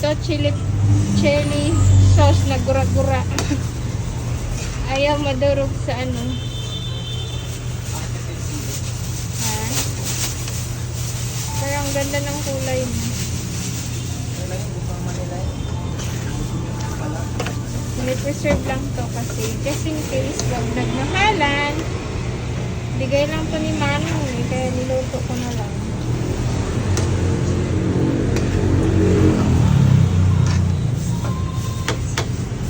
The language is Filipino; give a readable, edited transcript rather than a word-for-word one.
to, chili sauce na gura-gura. Ayaw madurog sa ano. Ha? Pero ang ganda ng kulay mo. Preserve lang to kasi just in case wag nagmahalan. Bigay lang to ni Manong eh, kaya niluto ko na lang.